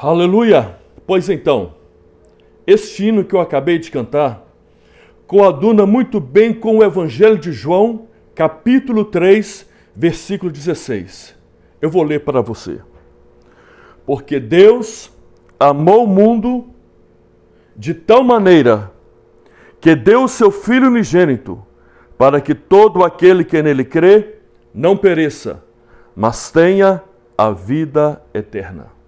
Aleluia! Pois então, este hino que eu acabei de cantar coaduna muito bem com o Evangelho de João, capítulo 3, versículo 16. Eu vou ler para você. Porque Deus amou o mundo de tal maneira que deu o seu Filho unigênito, para que todo aquele que nele crê não pereça, mas tenha a vida eterna.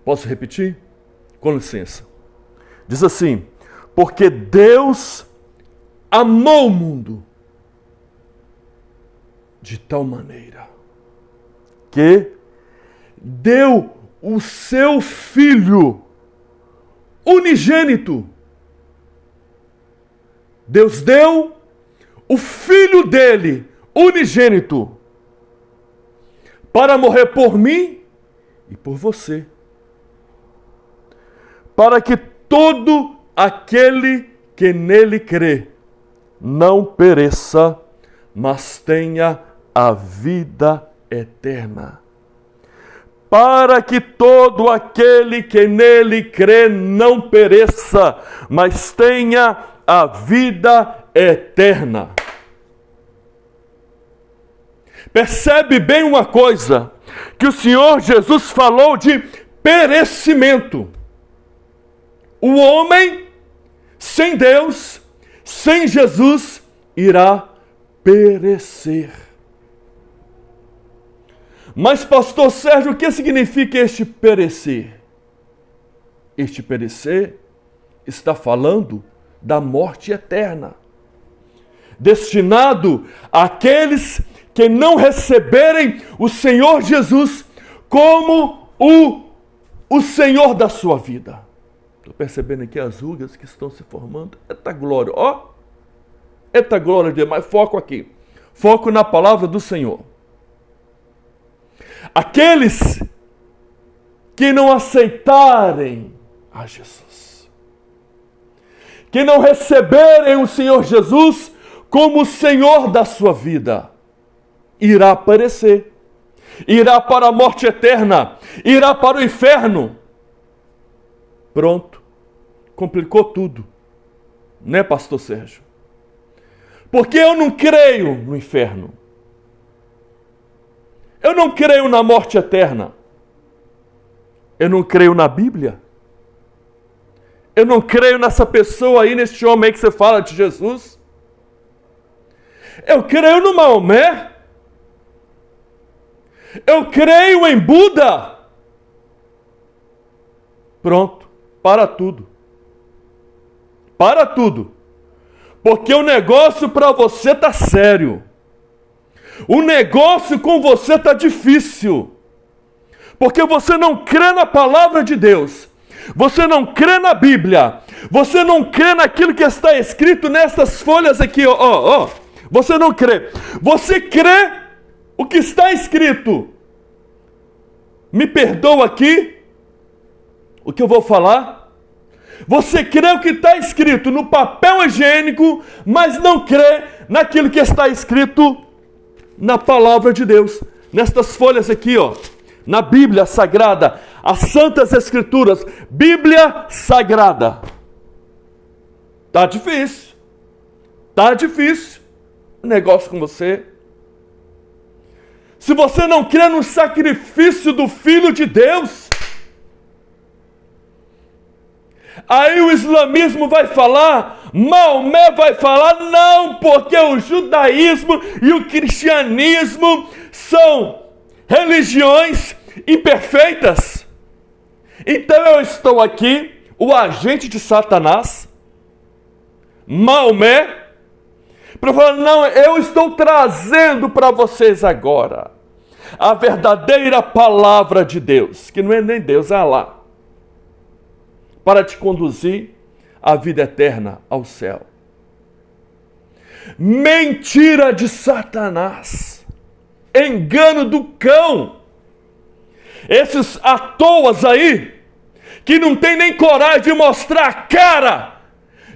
Posso repetir? Com licença. Diz assim: porque Deus amou o mundo de tal maneira que deu o seu Filho unigênito. Deus deu o Filho dele, unigênito, para morrer por mim e por você. Para que todo aquele que nele crê não pereça, mas tenha a vida eterna. Para que todo aquele que nele crê não pereça, mas tenha a vida eterna. Percebe bem uma coisa, que o Senhor Jesus falou de perecimento. O homem sem Deus, sem Jesus, irá perecer. Mas, pastor Sérgio, o que significa este perecer? Este perecer está falando da morte eterna, destinado àqueles que não receberem o Senhor Jesus como o Senhor da sua vida. Estou percebendo aqui as rugas que estão se formando. Eita glória, ó! Eita glória de Deus, mas foco aqui. Foco na palavra do Senhor. Aqueles que não aceitarem a Jesus, que não receberem o Senhor Jesus como o Senhor da sua vida, irá perecer, irá para a morte eterna, irá para o inferno. Pronto, complicou tudo, né, pastor Sérgio? Porque eu não creio no inferno. Eu não creio na morte eterna. Eu não creio na Bíblia. Eu não creio nessa pessoa aí, neste homem aí que você fala de Jesus. Eu creio no Maomé. Eu creio em Buda. Pronto, para tudo. Para tudo. Porque o negócio para você está sério. O negócio com você está difícil. Porque você não crê na palavra de Deus. Você não crê na Bíblia. Você não crê naquilo que está escrito nessas folhas aqui, ó. Você não crê. Você crê o que está escrito. Me perdoa aqui o que eu vou falar. Você crê o que está escrito no papel higiênico, mas não crê naquilo que está escrito na palavra de Deus. Nestas folhas aqui, ó. Na Bíblia Sagrada, as Santas Escrituras, Bíblia Sagrada. Tá difícil. Tá difícil o negócio com você. Se você não crê no sacrifício do Filho de Deus, aí o islamismo vai falar, Maomé vai falar, não, porque o judaísmo e o cristianismo são religiões imperfeitas. Então eu estou aqui, o agente de Satanás, Maomé, para falar, não, eu estou trazendo para vocês agora a verdadeira palavra de Deus, que não é nem Deus, é Alá, para te conduzir à vida eterna, ao céu. Mentira de Satanás, engano do cão. Esses atoas aí, que não tem nem coragem de mostrar a cara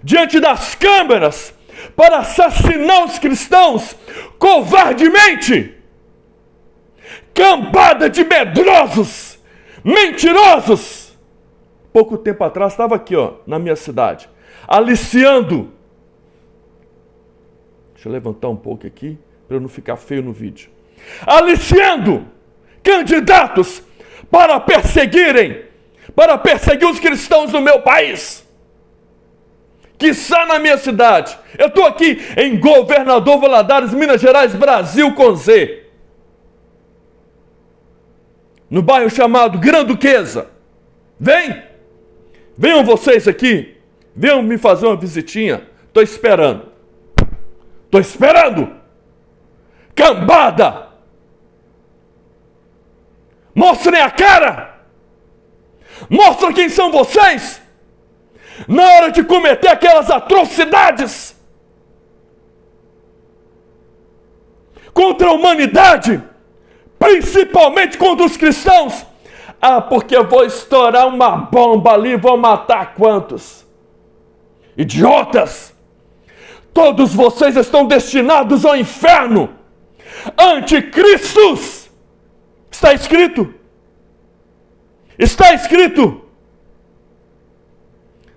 diante das câmeras para assassinar os cristãos covardemente. Cambada de medrosos, mentirosos. Pouco tempo atrás estava aqui, na minha cidade, aliciando. Deixa eu levantar um pouco aqui, para eu não ficar feio no vídeo. Aliciando candidatos para perseguir os cristãos no meu país. Quiçá na minha cidade. Eu estou aqui em Governador Valadares, Minas Gerais, Brasil com Z. No bairro chamado Granduquesa. Venham vocês aqui. Venham me fazer uma visitinha. Estou esperando. Cambada! Mostrem a cara! Mostra quem são vocês! Na hora de cometer aquelas atrocidades contra a humanidade, principalmente contra os cristãos. Porque eu vou estourar uma bomba ali e vou matar quantos? Idiotas! Todos vocês estão destinados ao inferno! Anticristos! Está escrito! Está escrito!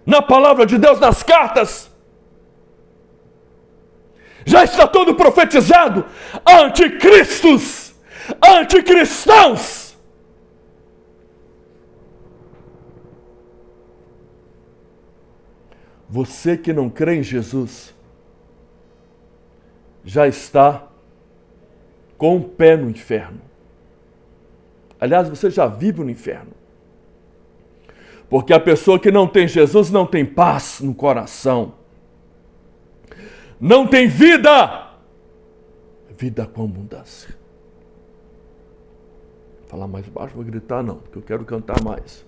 Na palavra de Deus, nas cartas, já está todo profetizado. Anticristos, anticristãos. Você que não crê em Jesus, já está com um pé no inferno. Aliás, você já vive no inferno. Porque a pessoa que não tem Jesus não tem paz no coração. Não tem vida. Vida com abundância. Vou falar mais baixo, vou gritar não, porque eu quero cantar mais.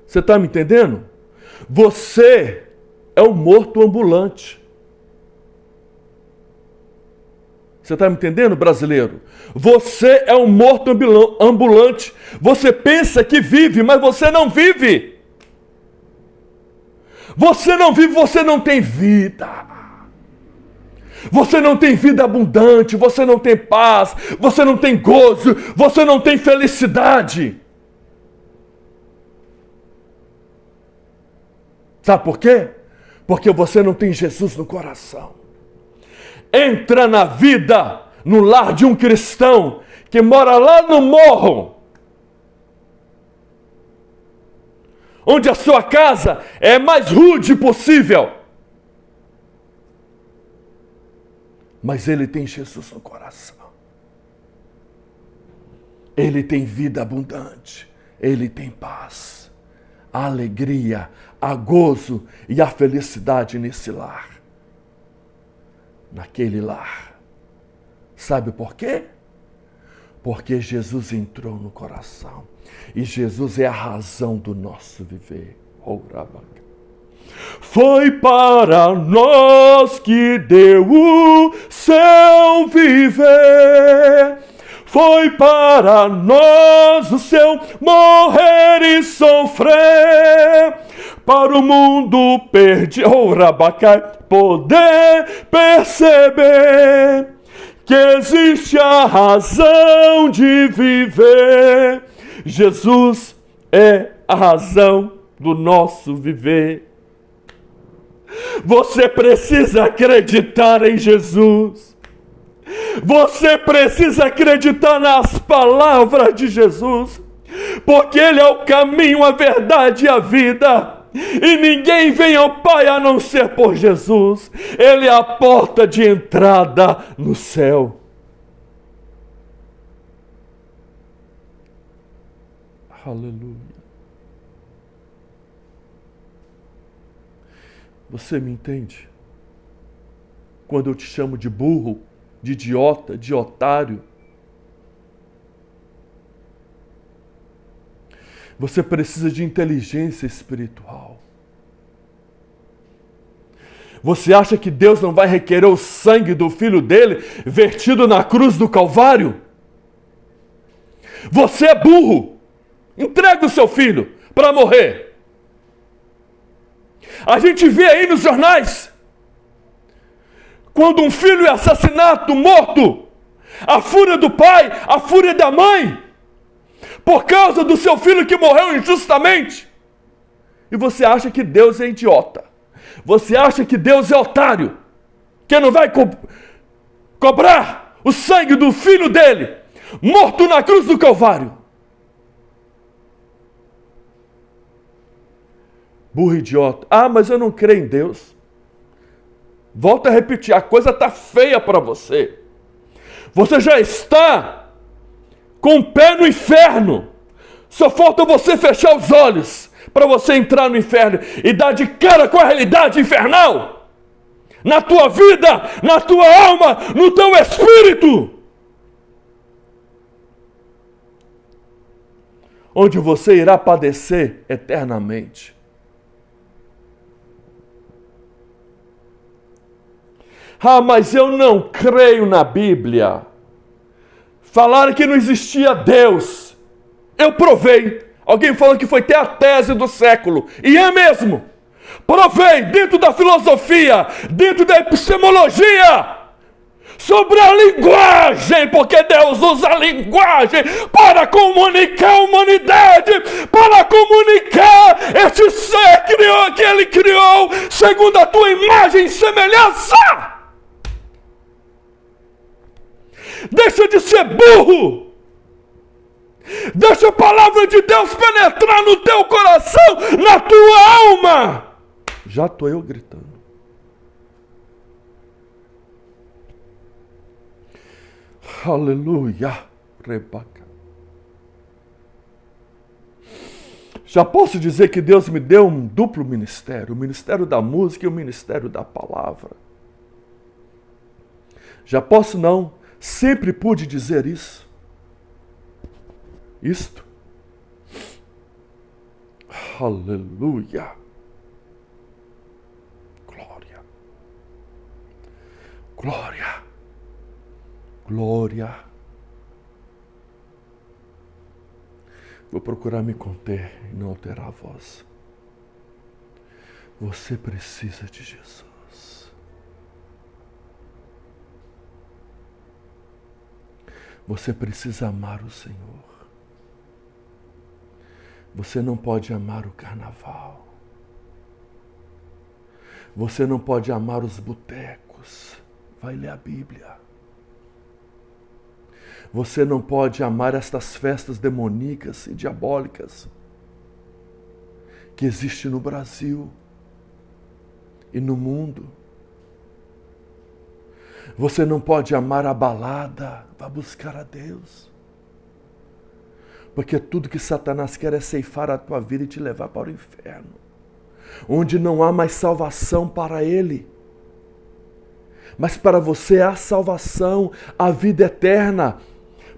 Você está me entendendo? Você é um morto ambulante. Você está me entendendo, brasileiro? Você é um morto ambulante. Você pensa que vive, mas você não vive. Você não vive, você não tem vida. Você não tem vida abundante, você não tem paz, você não tem gozo, você não tem felicidade. Sabe por quê? Porque você não tem Jesus no coração. Entra na vida, no lar de um cristão que mora lá no morro, onde a sua casa é mais rude possível. Mas ele tem Jesus no coração. Ele tem vida abundante. Ele tem paz, a alegria, a gozo e a felicidade nesse lar. Naquele lar. Sabe por quê? Porque Jesus entrou no coração. E Jesus é a razão do nosso viver. Foi para nós que deu o seu viver. Foi para nós o seu morrer e sofrer. Para o mundo perdido, poder perceber que existe a razão de viver. Jesus é a razão do nosso viver. Você precisa acreditar em Jesus. Você precisa acreditar nas palavras de Jesus, porque Ele é o caminho, a verdade e a vida. E ninguém vem ao Pai a não ser por Jesus. Ele é a porta de entrada no céu. Aleluia. Você me entende? Quando eu te chamo de burro, de idiota, de otário. Você precisa de inteligência espiritual. Você acha que Deus não vai requerer o sangue do Filho dele vertido na cruz do Calvário? Você é burro. Entrega o seu filho para morrer. A gente vê aí nos jornais, quando um filho é assassinado, morto, a fúria do pai, a fúria da mãe, por causa do seu filho que morreu injustamente. E você acha que Deus é idiota. Você acha que Deus é otário, que não vai cobrar o sangue do filho dele, morto na cruz do Calvário. Burro idiota. Ah, mas eu não creio em Deus. Volto a repetir, a coisa está feia para você. Você já está com o pé no inferno. Só falta você fechar os olhos para você entrar no inferno e dar de cara com a realidade infernal. Na tua vida, na tua alma, no teu espírito. Onde você irá padecer eternamente. Ah, mas eu não creio na Bíblia. Falaram que não existia Deus. Eu provei. Alguém falou que foi até a tese do século. E é mesmo. Provei dentro da filosofia, dentro da epistemologia, sobre a linguagem, porque Deus usa a linguagem para comunicar a humanidade, para comunicar este ser que Ele criou segundo a tua imagem e semelhança. Deixa de ser burro. Deixa a palavra de Deus penetrar no teu coração, na tua alma. Já estou eu gritando. Aleluia. Rebaca. Já posso dizer que Deus me deu um duplo ministério. O ministério da música e o ministério da palavra. Já posso não. Sempre pude dizer isso. Isto. Aleluia. Glória. Glória. Glória. Vou procurar me conter e não alterar a voz. Você precisa de Jesus. Você precisa amar o Senhor. Você não pode amar o carnaval. Você não pode amar os botecos. Vai ler a Bíblia. Você não pode amar estas festas demoníacas e diabólicas que existem no Brasil e no mundo. Você não pode amar a balada. Vá buscar a Deus. Porque tudo que Satanás quer é ceifar a tua vida e te levar para o inferno. Onde não há mais salvação para ele. Mas para você há salvação, a vida eterna.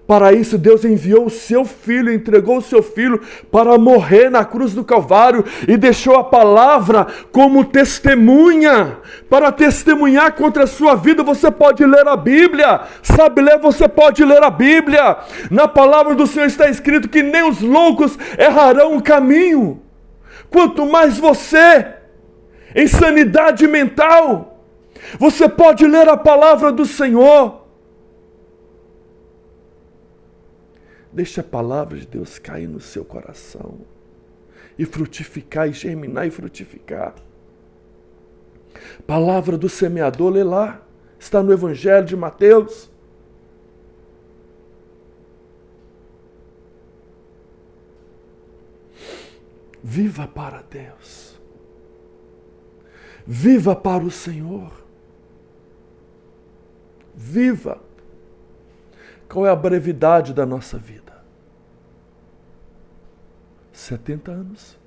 Para isso Deus enviou o seu Filho, entregou o seu Filho para morrer na cruz do Calvário e deixou a palavra como testemunha. Para testemunhar contra a sua vida, você pode ler a Bíblia. Sabe ler, você pode ler a Bíblia. Na palavra do Senhor está escrito que nem os loucos errarão o caminho. Quanto mais você, em sanidade mental, você pode ler a palavra do Senhor. Deixe a palavra de Deus cair no seu coração e frutificar, e germinar e frutificar. Palavra do semeador, lê lá. Está no Evangelho de Mateus. Viva para Deus. Viva para o Senhor. Viva. Qual é a brevidade da nossa vida? 70 anos.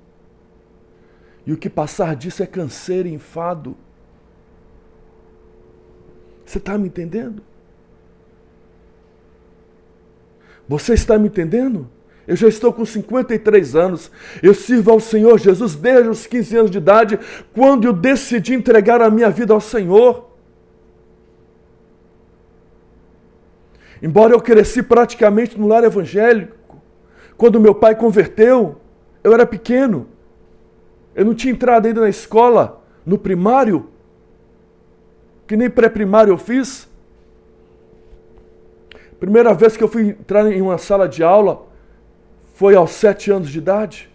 E o que passar disso é canseiro e enfado. Você está me entendendo? Você está me entendendo? Eu já estou com 53 anos. Eu sirvo ao Senhor Jesus desde os 15 anos de idade, quando eu decidi entregar a minha vida ao Senhor. Embora eu cresci praticamente no lar evangélico, quando meu pai converteu, eu era pequeno. Eu não tinha entrado ainda na escola, no primário, que nem pré-primário eu fiz. Primeira vez que eu fui entrar em uma sala de aula Foi aos 7 anos de idade?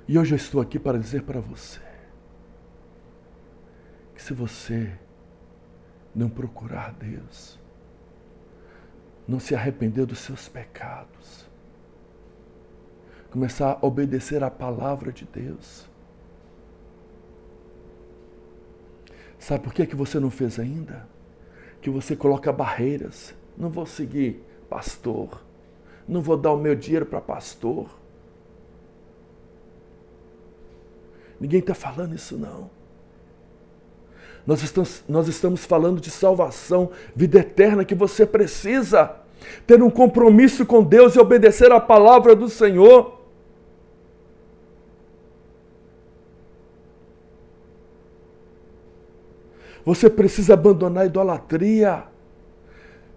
E hoje eu estou aqui para dizer para você que se você não procurar Deus, não se arrepender dos seus pecados, começar a obedecer à palavra de Deus, sabe por que você não fez ainda? Que você coloca barreiras. Não vou seguir pastor, não vou dar o meu dinheiro para pastor. Ninguém está falando isso não. Nós estamos falando de salvação, vida eterna, que você precisa ter um compromisso com Deus e obedecer à palavra do Senhor. Você precisa abandonar a idolatria,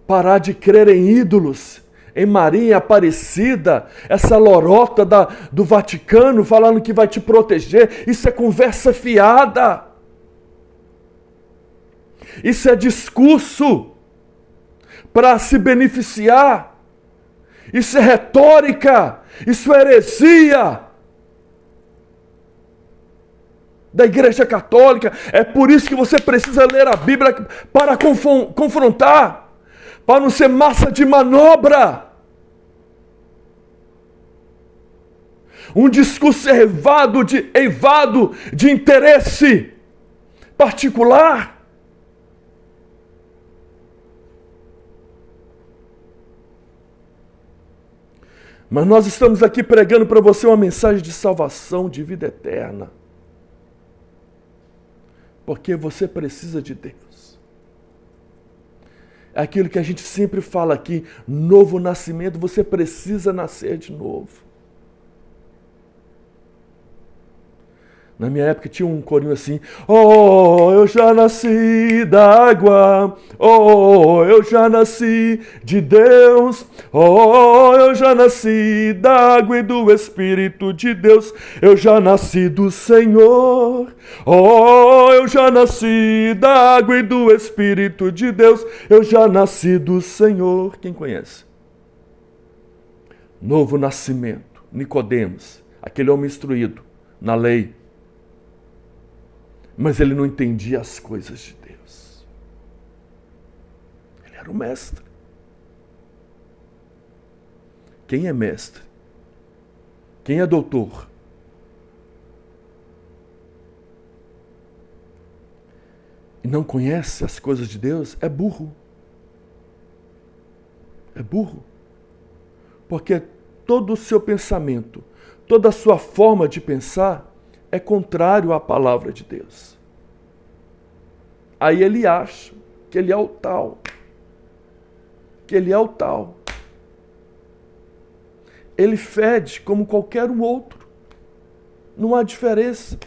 parar de crer em ídolos, em Maria Aparecida, essa lorota do Vaticano falando que vai te proteger. Isso é conversa fiada. Isso é discurso para se beneficiar. Isso é retórica. Isso é heresia da Igreja Católica. É por isso que você precisa ler a Bíblia para confrontar, para não ser massa de manobra. Um discurso eivado de interesse particular. Mas nós estamos aqui pregando para você uma mensagem de salvação, de vida eterna. Porque você precisa de Deus. É aquilo que a gente sempre fala aqui, novo nascimento, você precisa nascer de novo. Na minha época tinha um corinho assim: oh, eu já nasci d'água, oh, eu já nasci de Deus, oh, eu já nasci d'água e do Espírito de Deus, eu já nasci do Senhor, oh, eu já nasci d'água e do Espírito de Deus, eu já nasci do Senhor. Quem conhece? Novo nascimento, Nicodemos, aquele homem instruído na lei, mas ele não entendia as coisas de Deus. Ele era o mestre. Quem é mestre? Quem é doutor? E não conhece as coisas de Deus, é burro. É burro. Porque todo o seu pensamento, toda a sua forma de pensar é contrário à palavra de Deus. Aí ele acha que ele é o tal. Que ele é o tal. Ele fede como qualquer um outro. Não há diferença.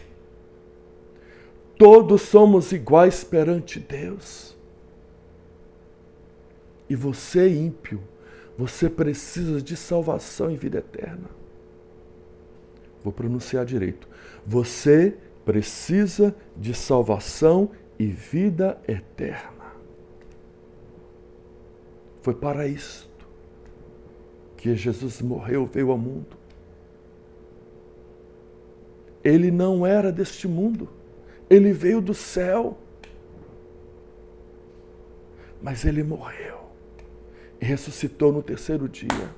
Todos somos iguais perante Deus. E você, ímpio, você precisa de salvação e vida eterna. Vou pronunciar direito. Você precisa de salvação e vida eterna. Foi para isto que Jesus morreu, veio ao mundo. Ele não era deste mundo. Ele veio do céu. Mas ele morreu e ressuscitou no 3º dia.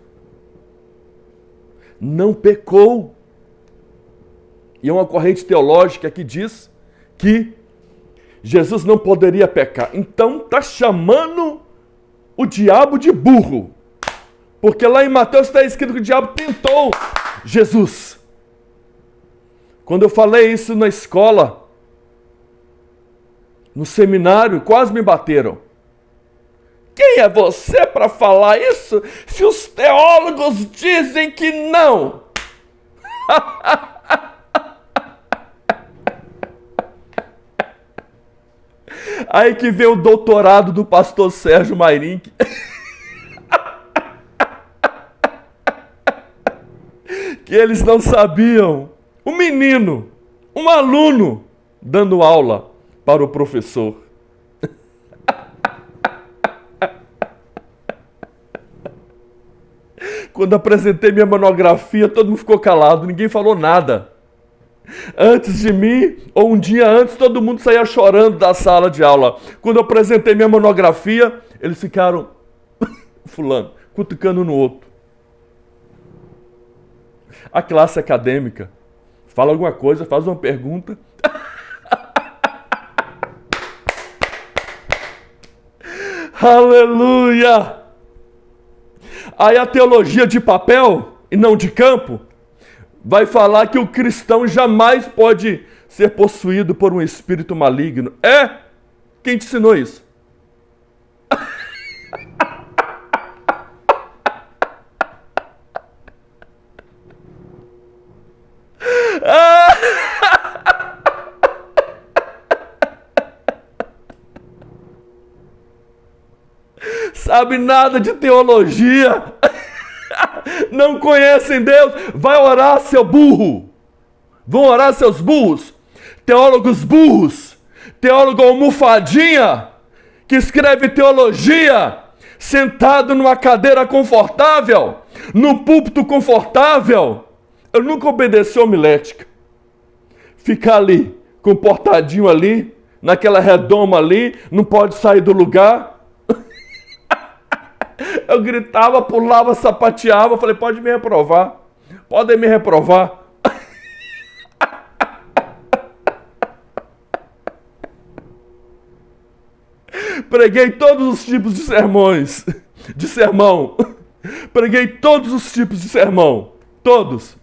Não pecou. E é uma corrente teológica que diz que Jesus não poderia pecar. Então está chamando o diabo de burro. Porque lá em Mateus está escrito que o diabo tentou Jesus. Quando eu falei isso na escola, no seminário, quase me bateram. Quem é você para falar isso se os teólogos dizem que não? Aí que vem o doutorado do pastor Sérgio Mairink. Que eles não sabiam. Um menino, um aluno, dando aula para o professor. Quando apresentei minha monografia, todo mundo ficou calado, ninguém falou nada. Antes de mim, ou um dia antes, todo mundo saía chorando da sala de aula. Quando eu apresentei minha monografia, eles ficaram fulano, cutucando um no outro. A classe acadêmica fala alguma coisa, faz uma pergunta. Aleluia! Aí a teologia de papel e não de campo vai falar que o cristão jamais pode ser possuído por um espírito maligno. É? Quem te ensinou isso? Sabe nada de teologia. Não conhecem Deus. Vai orar, seu burro. Vão orar, seus burros. Teólogos burros. Teólogo almofadinha, que escreve teologia sentado numa cadeira confortável, num púlpito confortável. Eu nunca obedeci a homilética. Ficar ali, comportadinho ali, naquela redoma ali, não pode sair do lugar. Eu gritava, pulava, sapateava, falei, pode me reprovar. Podem me reprovar. Preguei todos os tipos de sermões, de sermão. Preguei todos os tipos de sermão. Todos.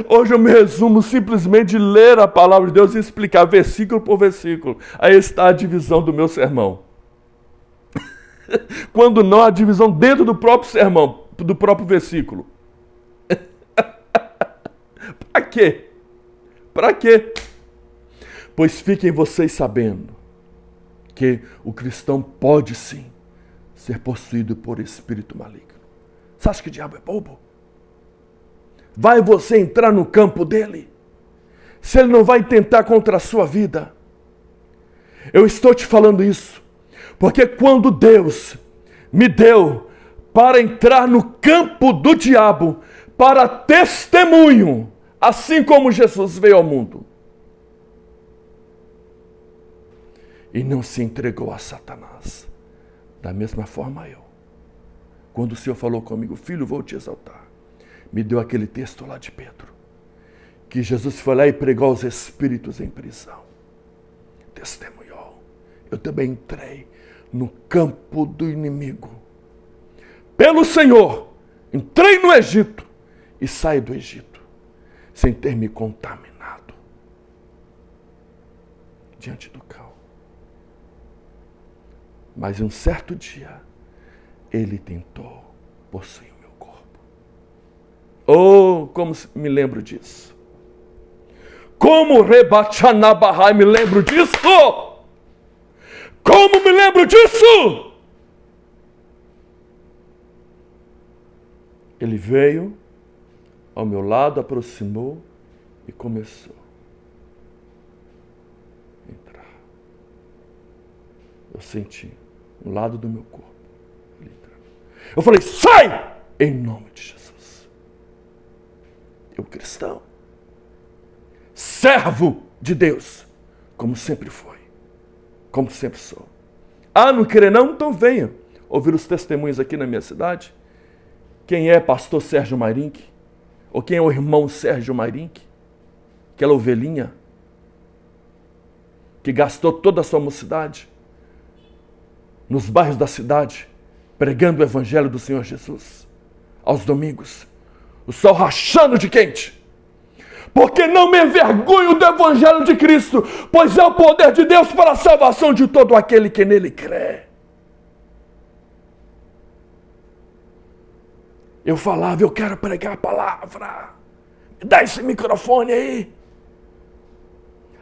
Hoje eu me resumo simplesmente de ler a palavra de Deus e explicar versículo por versículo. Aí está a divisão do meu sermão. Quando não, a divisão dentro do próprio sermão, do próprio versículo. Para quê? Para quê? Pois fiquem vocês sabendo que o cristão pode sim ser possuído por espírito maligno. Você acha que o diabo é bobo? Vai você entrar no campo dele? Se ele não vai tentar contra a sua vida? Eu estou te falando isso porque quando Deus me deu para entrar no campo do diabo, para testemunho, assim como Jesus veio ao mundo, e não se entregou a Satanás, da mesma forma eu. Quando o Senhor falou comigo, filho, vou te exaltar, me deu aquele texto lá de Pedro, que Jesus foi lá e pregou aos espíritos em prisão. Testemunhou. Eu também entrei no campo do inimigo. Pelo Senhor, entrei no Egito e saí do Egito, sem ter me contaminado diante do cão. Mas um certo dia, ele tentou possuir o meu corpo. Oh, como me lembro disso. Como Rebachanabahai me lembro disso? Como me lembro disso? Ele veio ao meu lado, aproximou e começou a entrar. Eu senti um lado do meu corpo. Eu falei, sai! Em nome de Jesus. Eu cristão, servo de Deus, como sempre foi, como sempre sou. Ah, não querer não? Então venha ouvir os testemunhos aqui na minha cidade. Quem é pastor Sérgio Mairink? Ou quem é o irmão Sérgio Mairink? Aquela ovelhinha que gastou toda a sua mocidade nos bairros da cidade, pregando o evangelho do Senhor Jesus, aos domingos, o sol rachando de quente, porque não me envergonho do evangelho de Cristo, pois é o poder de Deus para a salvação de todo aquele que nele crê. Eu falava, eu quero pregar a palavra, me dá esse microfone aí.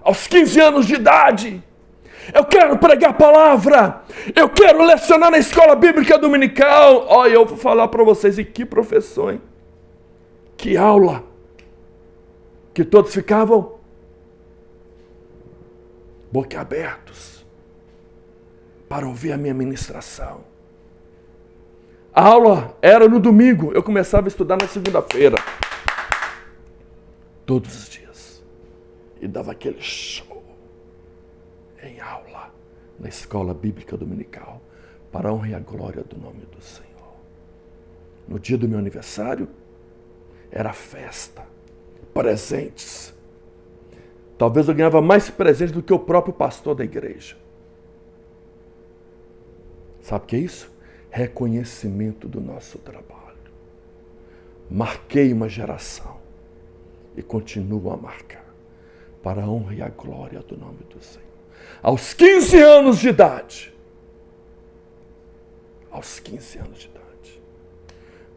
Aos 15 anos de idade, eu quero pregar a palavra, eu quero lecionar na escola bíblica dominical. Olha, eu vou falar para vocês, e que professor, hein? Que aula! Que todos ficavam boquiabertos para ouvir a minha ministração. A aula era no domingo, eu começava a estudar na segunda-feira. Todos os dias. E dava aquele show em aula, na escola bíblica dominical, para a honra e a glória do nome do Senhor. No dia do meu aniversário, era festa, presentes. Talvez eu ganhava mais presentes do que o próprio pastor da igreja. Sabe o que é isso? Reconhecimento do nosso trabalho. Marquei uma geração e continuo a marcar para a honra e a glória do nome do Senhor. Aos 15 anos de idade. Aos 15 anos de idade.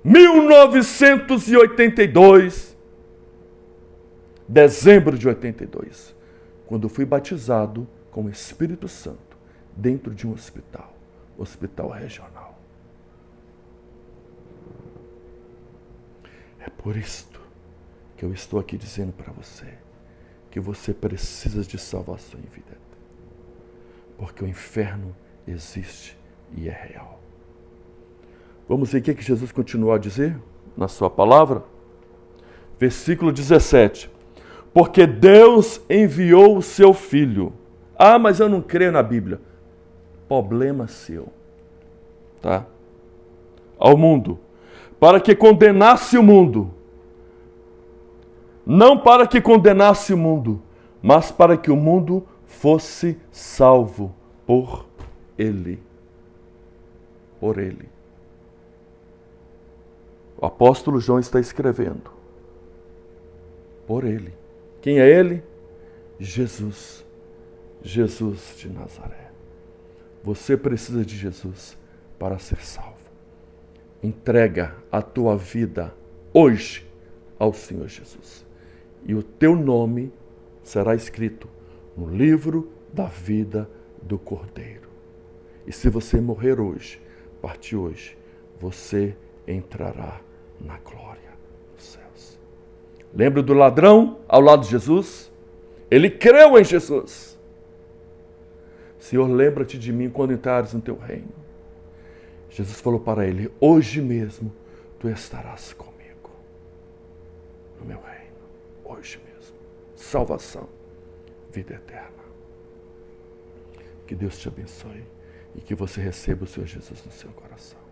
1982, dezembro de 82, quando fui batizado com o Espírito Santo dentro de um hospital, hospital regional. É por isto que eu estou aqui dizendo para você que você precisa de salvação em vida. Porque o inferno existe e é real. Vamos ver o que Jesus continuou a dizer na sua palavra? Versículo 17. Porque Deus enviou o seu Filho. Ah, mas eu não creio na Bíblia. Problema seu. Tá? Ao mundo. Para que condenasse o mundo. Não para que condenasse o mundo, mas para que o mundo fosse salvo por Ele. Por Ele. O apóstolo João está escrevendo. Por Ele. Quem é Ele? Jesus. Jesus de Nazaré. Você precisa de Jesus para ser salvo. Entrega a tua vida hoje ao Senhor Jesus. E o teu nome será escrito no livro da vida do Cordeiro. E se você morrer hoje, partir hoje, você entrará na glória dos céus. Lembra do ladrão ao lado de Jesus? Ele creu em Jesus. Senhor, lembra-te de mim quando entrares no teu reino. Jesus falou para ele, hoje mesmo tu estarás comigo no meu reino. Hoje mesmo. Salvação, vida eterna. Que Deus te abençoe e que você receba o Senhor Jesus no seu coração.